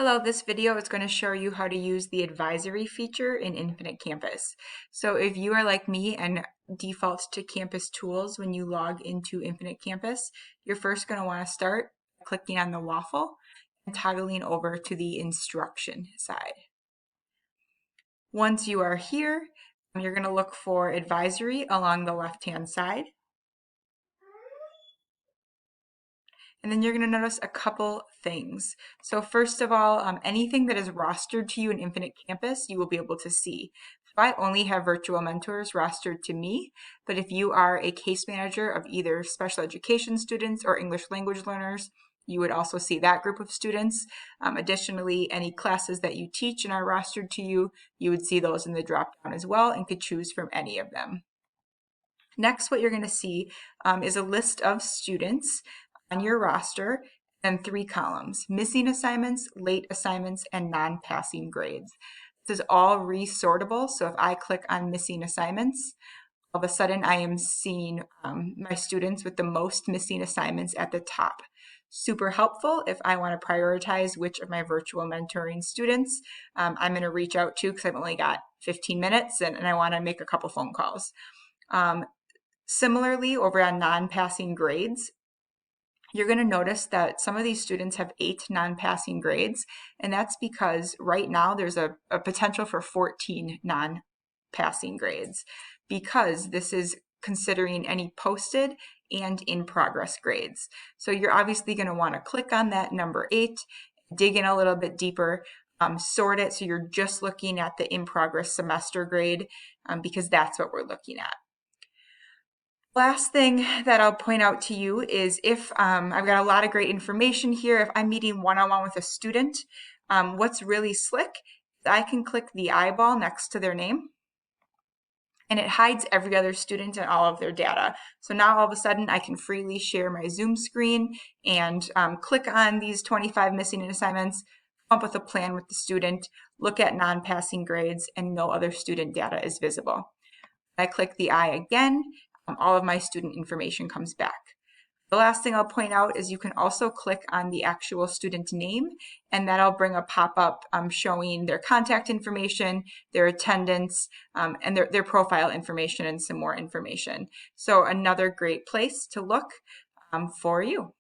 Hello, this video is going to show you how to use the advisory feature in Infinite Campus. So if you are like me and default to Campus Tools when you log into Infinite Campus, you're first going to want to start clicking on the waffle and toggling over to the instruction side. Once you are here, you're going to look for advisory along the left-hand side. And then you're going to notice a couple things. So first of all, anything that is rostered to you in Infinite Campus, you will be able to see. So I only have virtual mentors rostered to me, but if you are a case manager of either special education students or English language learners, you would also see that group of students. Additionally, any classes that you teach and are rostered to you, you would see those in the drop-down as well and could choose from any of them. Next, what you're going to see is a list of students on your roster and 3 columns: missing assignments, late assignments, and non-passing grades. This is all resortable, so if I click on missing assignments, all of a sudden I am seeing my students with the most missing assignments at the top. Super helpful if I want to prioritize which of my virtual mentoring students I'm going to reach out to, because I've only got 15 minutes and I want to make a couple phone calls. Similarly, over on non-passing grades, you're going to notice that some of these students have 8 non-passing grades, and that's because right now there's a potential for 14 non-passing grades, because this is considering any posted and in-progress grades. So you're obviously going to want to click on that number 8, dig in a little bit deeper, sort it so you're just looking at the in-progress semester grade, because that's what we're looking at. Last thing that I'll point out to you is if I've got a lot of great information here, if I'm meeting one-on-one with a student, what's really slick is I can click the eyeball next to their name, and it hides every other student and all of their data. So now all of a sudden I can freely share my Zoom screen and click on these 25 missing assignments, come up with a plan with the student, look at non-passing grades, and no other student data is visible. I click the eye again, all of my student information comes back. The last thing I'll point out is you can also click on the actual student name, and that'll bring a pop-up showing their contact information, their attendance, and their profile information and some more information. So another great place to look for you.